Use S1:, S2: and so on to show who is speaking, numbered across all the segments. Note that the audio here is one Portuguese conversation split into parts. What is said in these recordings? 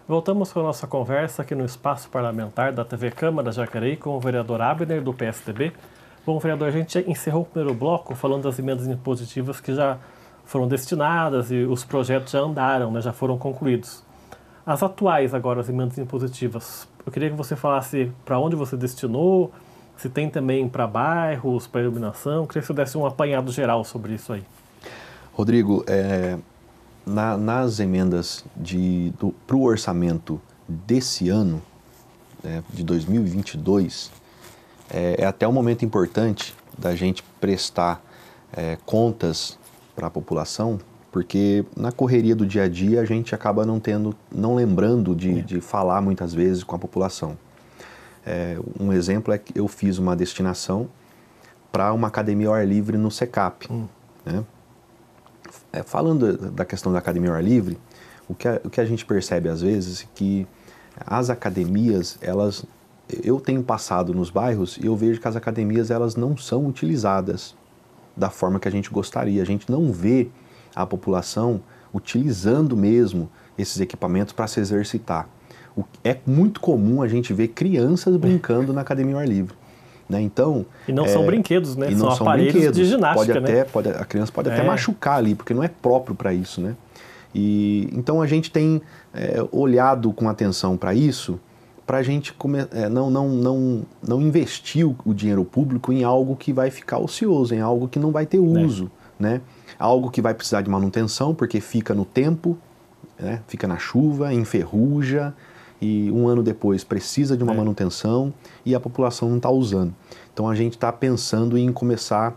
S1: Voltamos com a nossa conversa aqui no Espaço Parlamentar da TV Câmara Jacareí com o vereador Abner, do PSDB. Bom, vereador, a gente encerrou o primeiro bloco falando das emendas impositivas que já foram destinadas e os projetos já andaram, né, já foram concluídos. As atuais agora, as emendas impositivas, eu queria que você falasse para onde você destinou, se tem também para bairros, para iluminação, eu queria que você desse um apanhado geral sobre isso aí.
S2: Rodrigo, nas emendas para o orçamento desse ano, de 2022, é até um momento importante da gente prestar contas para a população, porque na correria do dia a dia a gente acaba não lembrando de falar muitas vezes com a população. Um exemplo é que eu fiz uma destinação para uma academia ao ar livre no SECAP, né? Falando da questão da academia ao ar livre, o que a gente percebe às vezes é que as academias, eu tenho passado nos bairros e eu vejo que as academias elas não são utilizadas da forma que a gente gostaria. A gente não vê a população utilizando mesmo esses equipamentos para se exercitar. É muito comum a gente ver crianças brincando na academia ao ar livre. Né? Então,
S1: e não são brinquedos, né?
S2: E não
S1: são aparelhos
S2: brinquedos.
S1: De ginástica,
S2: A criança pode até machucar ali, porque não é próprio para isso, né? Então a gente tem olhado com atenção para isso, para a gente não investir o dinheiro público em algo que vai ficar ocioso, em algo que não vai ter uso, né? Algo que vai precisar de manutenção, porque fica no tempo, né? Fica na chuva, enferruja, e um ano depois precisa de uma manutenção e a população não está usando. Então a gente está pensando em começar,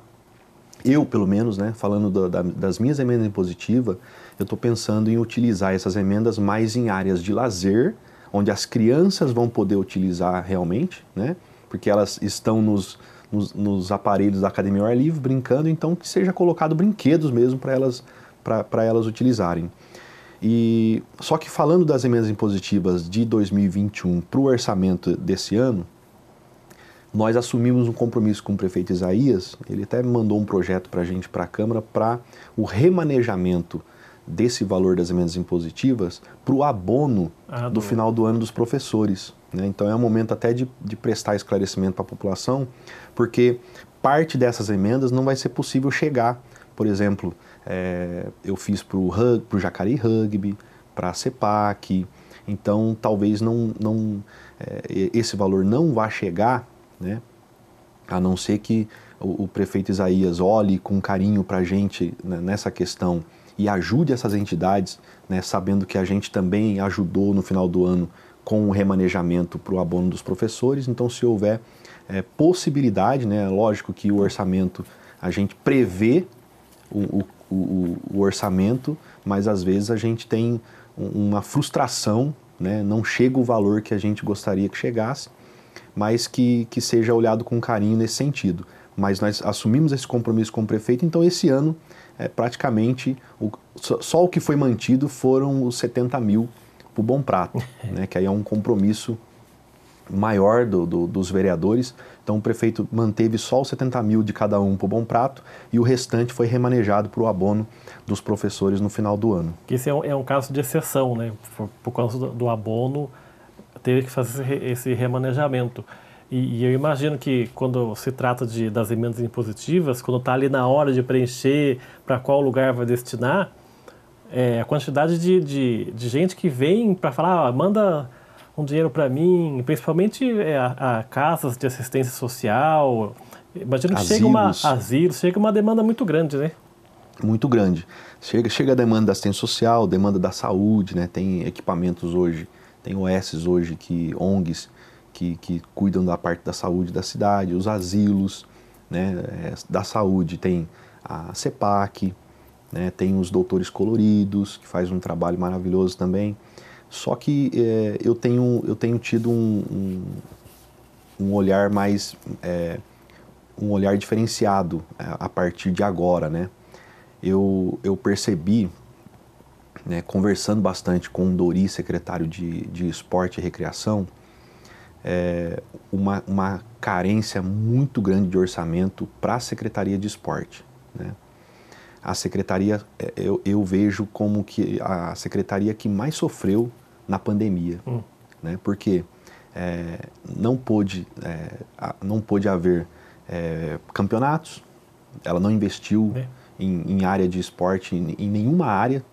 S2: eu pelo menos, né, falando das minhas emendas impositivas, eu estou pensando em utilizar essas emendas mais em áreas de lazer, onde as crianças vão poder utilizar realmente, né, porque elas estão nos aparelhos da academia ao ar livre brincando, então que seja colocado brinquedos mesmo para elas utilizarem. Só que falando das emendas impositivas de 2021 para o orçamento desse ano, nós assumimos um compromisso com o prefeito Isaías, ele até mandou um projeto para a gente, para a Câmara, para o remanejamento desse valor das emendas impositivas para o abono do final do ano dos professores. Né? Então é um momento até de prestar esclarecimento para a população, porque parte dessas emendas não vai ser possível chegar. Por exemplo, eu fiz para o Jacareí Rugby, para a CEPAC, então talvez esse valor não vá chegar, né? A não ser que o prefeito Isaías olhe com carinho para a gente, né, nessa questão e ajude essas entidades, né, sabendo que a gente também ajudou no final do ano com o remanejamento para o abono dos professores. Então, se houver possibilidade, né, lógico que o orçamento, a gente prevê o orçamento, mas às vezes a gente tem uma frustração, né? Não chega o valor que a gente gostaria que chegasse, mas que seja olhado com carinho nesse sentido. Mas nós assumimos esse compromisso com o prefeito, então esse ano, praticamente, só o que foi mantido foram os 70 mil para o Bom Prato, né? Que aí é um compromisso maior dos vereadores. Então o prefeito manteve só os 70 mil de cada um para o Bom Prato e o restante foi remanejado para o abono dos professores no final do ano.
S1: Esse é um caso de exceção, né? Por causa do abono, teve que fazer esse remanejamento. E eu imagino que quando se trata das emendas impositivas, quando está ali na hora de preencher para qual lugar vai destinar, a quantidade de gente que vem para falar, manda um dinheiro para mim, principalmente a casas de assistência social. Imagino que chega uma demanda muito grande, né?
S2: Muito grande. Chega a demanda da assistência social, demanda da saúde, né? Tem equipamentos hoje, tem OSs hoje, ONGs, que cuidam da parte da saúde da cidade, os asilos, né? Da saúde tem a CEPAC, né? Tem os doutores coloridos, que faz um trabalho maravilhoso também. Só que eu tenho tido um olhar mais, um olhar diferenciado a partir de agora, né? Eu percebi, né, conversando bastante com o Dori, secretário de Esporte e Recreação, uma carência muito grande de orçamento para a Secretaria de Esporte, né? A secretaria, eu vejo como que a secretaria que mais sofreu na pandemia, né? Porque não pôde haver campeonatos, ela não investiu em área de esporte, em nenhuma área,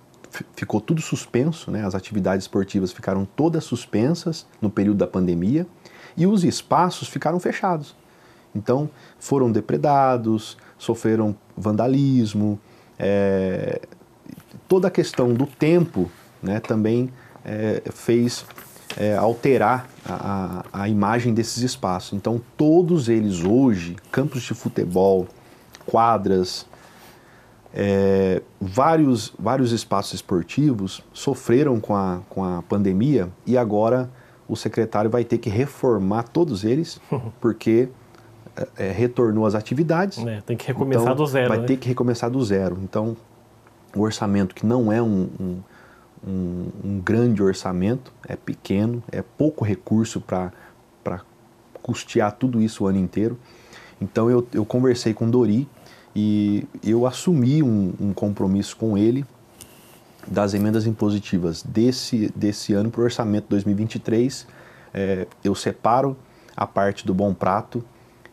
S2: ficou tudo suspenso, né? As atividades esportivas ficaram todas suspensas no período da pandemia e os espaços ficaram fechados. Então, foram depredados, sofreram vandalismo, toda a questão do tempo, né, também fez alterar a imagem desses espaços. Então, todos eles hoje, campos de futebol, quadras, vários espaços esportivos sofreram com a pandemia e agora o secretário vai ter que reformar todos eles, porque retornou às atividades.
S1: Tem que recomeçar do zero.
S2: Vai ter que recomeçar do zero. Então, o orçamento, que não é um grande orçamento, é pequeno, é pouco recurso para custear tudo isso o ano inteiro. Então, eu conversei com o Dori e eu assumi um compromisso com ele das emendas impositivas desse ano para o orçamento 2023. Eu separo a parte do Bom Prato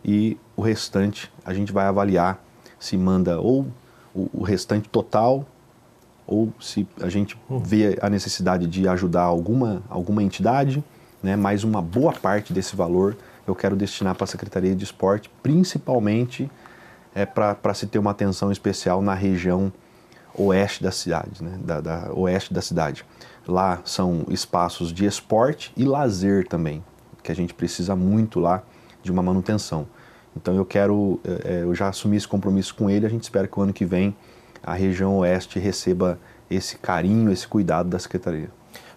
S2: e o restante a gente vai avaliar se manda ou o restante total ou se a gente vê a necessidade de ajudar alguma entidade, né, mas uma boa parte desse valor eu quero destinar para a Secretaria de Esporte, principalmente para se ter uma atenção especial na região oeste da cidade, né, da oeste da cidade. Lá são espaços de esporte e lazer também, que a gente precisa muito lá de uma manutenção. Então eu já assumi esse compromisso com ele, a gente espera que o ano que vem a região oeste receba esse carinho, esse cuidado da Secretaria.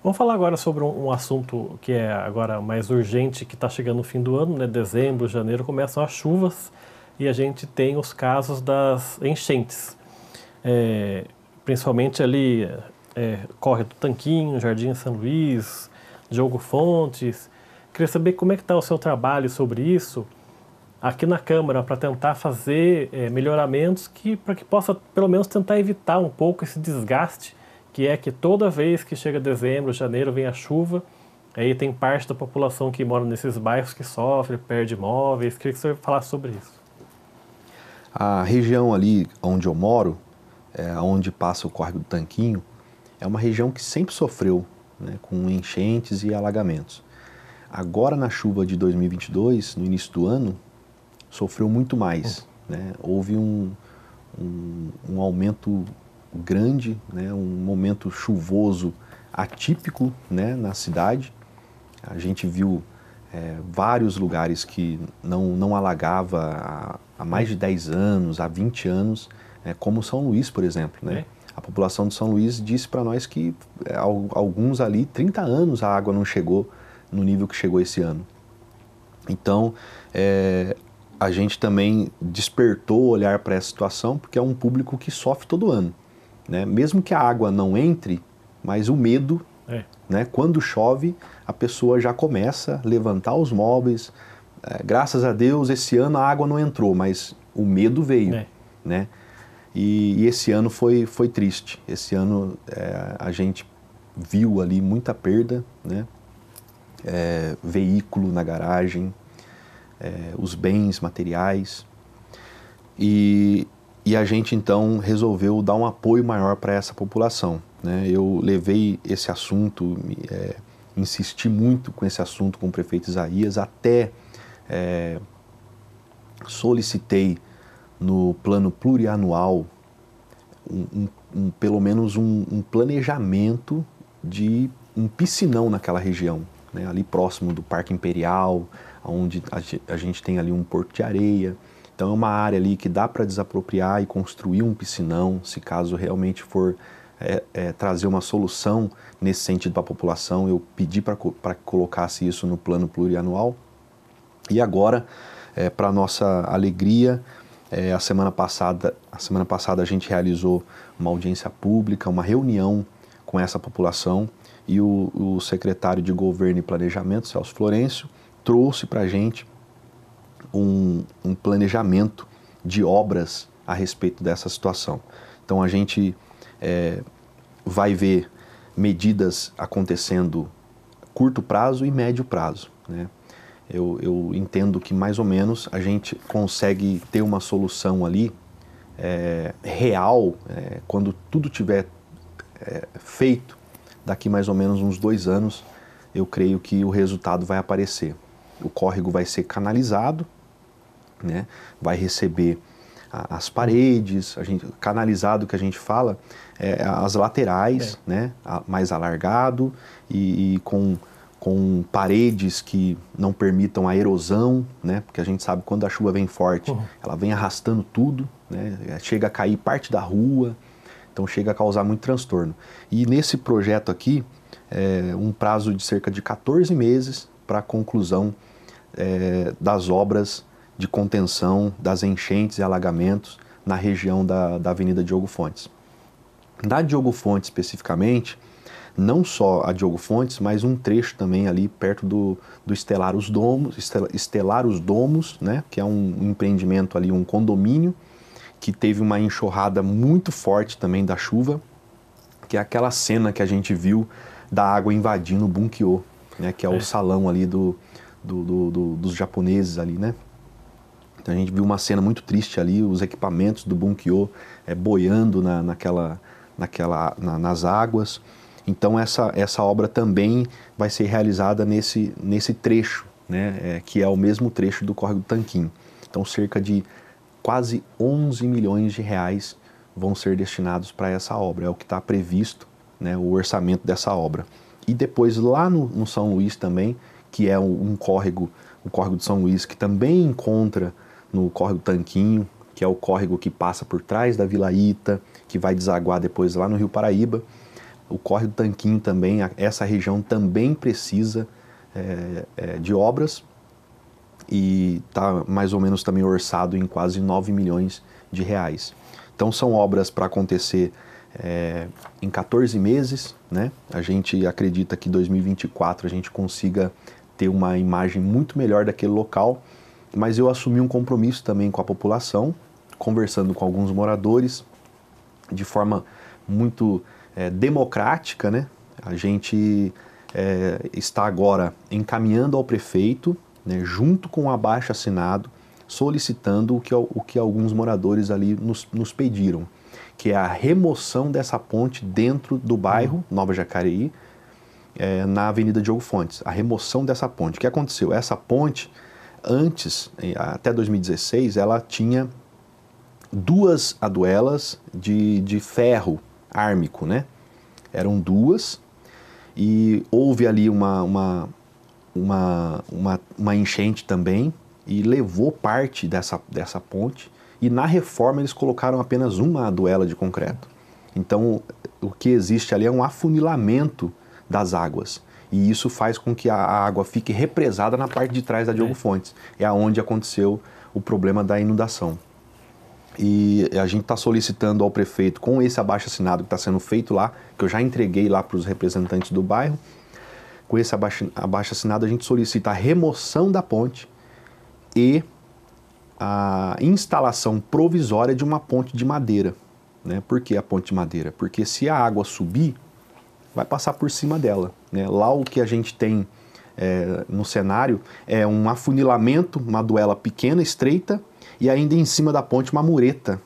S1: Vamos falar agora sobre um assunto que é agora mais urgente, que está chegando no fim do ano, né? Dezembro, janeiro, começam as chuvas e a gente tem os casos das enchentes. Principalmente ali, Córrego do Tanquinho, Jardim São Luís, Diogo Fontes. Queria saber como é que está o seu trabalho sobre isso aqui na Câmara, para tentar fazer melhoramentos para que possa pelo menos tentar evitar um pouco esse desgaste, que é que toda vez que chega dezembro, janeiro, vem a chuva, aí tem parte da população que mora nesses bairros que sofre, perde imóveis. Queria que você falasse sobre isso.
S2: A região ali onde eu moro, onde passa o Córrego do Tanquinho, é uma região que sempre sofreu, né, com enchentes e alagamentos. Agora, na chuva de 2022, no início do ano, sofreu muito mais, né? Houve um aumento grande, né? Um momento chuvoso atípico, né, na cidade. A gente viu vários lugares que não alagava há mais de 10 anos, há 20 anos, como São Luís, por exemplo, né? A população de São Luís disse para nós que alguns ali, 30 anos a água não chegou no nível que chegou esse ano. Então, a gente também despertou o olhar para essa situação, porque é um público que sofre todo ano, né? Mesmo que a água não entre, mas o medo, né? Quando chove, a pessoa já começa a levantar os móveis. Graças a Deus, esse ano a água não entrou, mas o medo veio, né? E esse ano foi triste. Esse ano a gente viu ali muita perda, né? Veículo na garagem, os bens materiais, e a gente então resolveu dar um apoio maior para essa população, né? Eu levei esse assunto, insisti muito com esse assunto com o prefeito Isaías, até solicitei no plano plurianual pelo menos um planejamento de um piscinão naquela região, né? Ali próximo do Parque Imperial, onde a gente tem ali um porto de areia. Então é uma área ali que dá para desapropriar e construir um piscinão, se caso realmente for trazer uma solução nesse sentido para a população. Eu pedi para que colocasse isso no plano plurianual. E agora, para nossa alegria, a semana passada a gente realizou uma audiência pública, uma reunião com essa população, e o secretário de Governo e Planejamento, Celso Florencio, trouxe para a gente um planejamento de obras a respeito dessa situação. Então a gente vai ver medidas acontecendo curto prazo e médio prazo, né? Eu entendo que mais ou menos a gente consegue ter uma solução ali real quando tudo tiver feito, daqui mais ou menos uns 2 anos, eu creio que o resultado vai aparecer. O córrego vai ser canalizado, né? Vai receber as paredes, canalizado que a gente fala, as laterais, né? Mais alargado e com paredes que não permitam a erosão, né? Porque a gente sabe que quando a chuva vem forte, ela vem arrastando tudo, né? Chega a cair parte da rua, então chega a causar muito transtorno. E nesse projeto aqui, um prazo de cerca de 14 meses para a conclusão das obras de contenção das enchentes e alagamentos na região da Avenida Diogo Fontes. Da Diogo Fontes especificamente, não só a Diogo Fontes, mas um trecho também ali perto do Estelar Os Domos, né, que é um empreendimento ali, um condomínio, que teve uma enxurrada muito forte também da chuva, que é aquela cena que a gente viu da água invadindo o Bunkyo, né, que é o salão ali dos japoneses ali, né. Então a gente viu uma cena muito triste ali, os equipamentos do Bunkyo boiando nas águas. Então essa obra também vai ser realizada nesse trecho, né, que é o mesmo trecho do Córrego do Tanquim. Então cerca de quase 11 milhões de reais vão ser destinados para essa obra, é o que está previsto, né, o orçamento dessa obra. E depois lá no São Luís também, que é o córrego de São Luís, que também encontra no Córrego do Tanquinho, que é o córrego que passa por trás da Vila Ita, que vai desaguar depois lá no Rio Paraíba. O Córrego do Tanquinho também, essa região também precisa de obras e está mais ou menos também orçado em quase 9 milhões de reais. Então são obras para acontecer em 14 meses, né? A gente acredita que em 2024 a gente consiga ter uma imagem muito melhor daquele local, mas eu assumi um compromisso também com a população, conversando com alguns moradores, de forma muito democrática, né? A gente está agora encaminhando ao prefeito, né, junto com o abaixo-assinado, solicitando o que alguns moradores ali nos pediram, que é a remoção dessa ponte dentro do bairro Nova Jacareí, na Avenida Diogo Fontes, a remoção dessa ponte. O que aconteceu? Essa ponte, antes, até 2016, ela tinha 2 aduelas de ferro ármico, né? Eram 2 e houve ali uma enchente também e levou parte dessa ponte, e na reforma eles colocaram apenas uma aduela de concreto. Então o que existe ali é um afunilamento das águas, e isso faz com que a água fique represada na parte de trás da Diogo Fontes. É onde aconteceu o problema da inundação. E a gente está solicitando ao prefeito, com esse abaixo-assinado que está sendo feito lá, que eu já entreguei lá para os representantes do bairro, com esse abaixo-assinado a gente solicita a remoção da ponte e a instalação provisória de uma ponte de madeira, né? Por que a ponte de madeira? Porque se a água subir, vai passar por cima dela, né? Lá o que a gente tem no cenário é um afunilamento, uma duela pequena, estreita, e ainda em cima da ponte uma mureta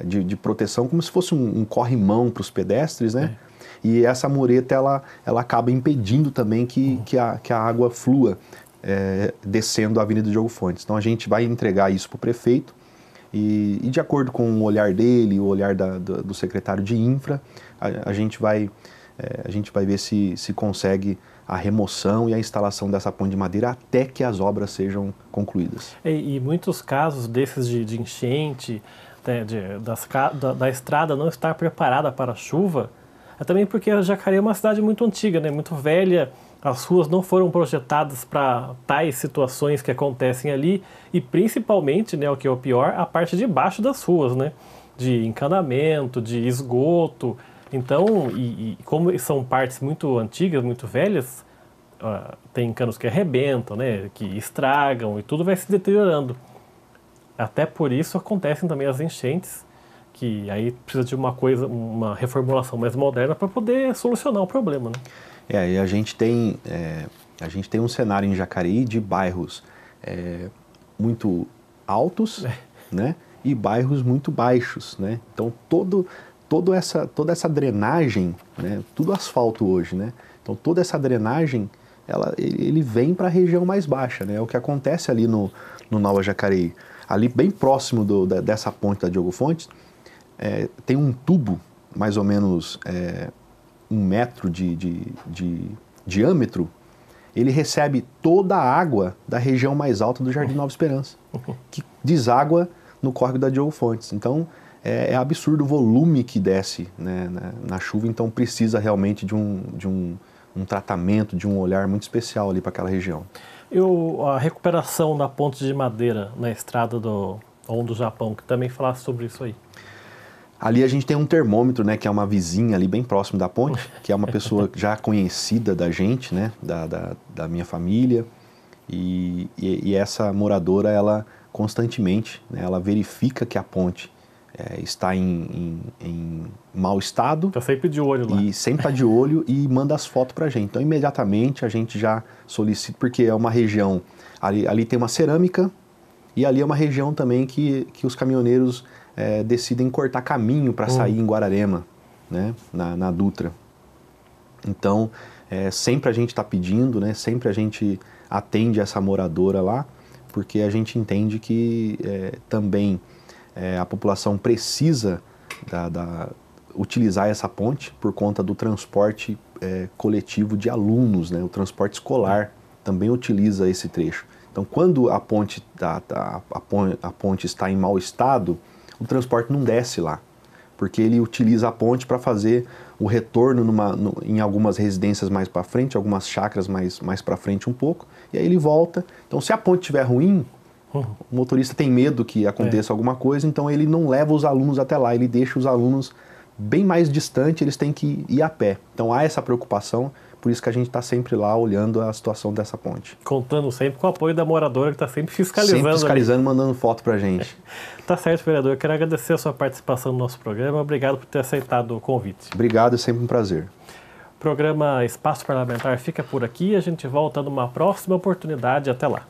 S2: de proteção, como se fosse um corrimão para os pedestres, né? E essa mureta ela acaba impedindo também que a água flua descendo a Avenida Diogo Fontes. Então a gente vai entregar isso para o prefeito e de acordo com o olhar dele, o olhar do secretário de Infra, a gente vai ver se consegue a remoção e a instalação dessa ponte de madeira até que as obras sejam concluídas.
S1: E muitos casos desses de enchente, da estrada não estar preparada para a chuva, é também porque a Jacareí é uma cidade muito antiga, né, muito velha, as ruas não foram projetadas para tais situações que acontecem ali, e principalmente, né, o que é o pior, a parte de baixo das ruas, né, de encanamento, de esgoto. Então, e como são partes muito antigas, muito velhas, tem canos que arrebentam, né, que estragam, e tudo vai se deteriorando. Até por isso acontecem também as enchentes, que aí precisa de uma reformulação mais moderna para poder solucionar o problema, né?
S2: E a gente tem um cenário em Jacareí de bairros muito altos, né? E bairros muito baixos, né? Então toda essa drenagem, né? Tudo asfalto hoje, né? Então toda essa drenagem, ele vem para a região mais baixa, né? É o que acontece ali no Nova Jacareí. Ali bem próximo dessa ponte da Diogo Fontes, tem um tubo, mais ou menos 1 metro de diâmetro. Ele recebe toda a água da região mais alta do Jardim Nova Esperança, que deságua no córrego da Diogo Fontes. Então, é absurdo o volume que desce, né, na chuva, então precisa realmente de um tratamento, de um olhar muito especial ali para aquela região.
S1: E a recuperação da ponte de madeira na estrada do Japão, que também falasse sobre isso aí.
S2: Ali a gente tem um termômetro, né, que é uma vizinha ali bem próximo da ponte, que é uma pessoa já conhecida da gente, né, da minha família, e essa moradora, ela constantemente, né, ela verifica que a ponte está em mau estado.
S1: Está sempre de olho lá.
S2: E sempre está de olho e manda as fotos para a gente. Então, imediatamente, a gente já solicita, porque é uma região, ali tem uma cerâmica, e ali é uma região também que os caminhoneiros decidem cortar caminho para sair em Guararema, né, na Dutra. Então, sempre a gente está pedindo, né, sempre a gente atende essa moradora lá, porque a gente entende que também a população precisa utilizar essa ponte por conta do transporte coletivo de alunos, né, o transporte escolar também utiliza esse trecho. Então, quando a ponte está em mau estado, o transporte não desce lá, porque ele utiliza a ponte para fazer o retorno em algumas residências mais para frente, algumas chácaras mais para frente um pouco, e aí ele volta. Então, se a ponte estiver ruim, o motorista tem medo que aconteça alguma coisa, então ele não leva os alunos até lá, ele deixa os alunos bem mais distante, eles têm que ir a pé. Então há essa preocupação, por isso que a gente está sempre lá olhando a situação dessa ponte.
S1: Contando sempre com o apoio da moradora que está sempre fiscalizando.
S2: Sempre fiscalizando, mandando foto para a gente.
S1: Tá certo, vereador. Eu quero agradecer a sua participação no nosso programa. Obrigado por ter aceitado o convite.
S2: Obrigado, é sempre um prazer.
S1: O programa Espaço Parlamentar fica por aqui. A gente volta numa próxima oportunidade. Até lá.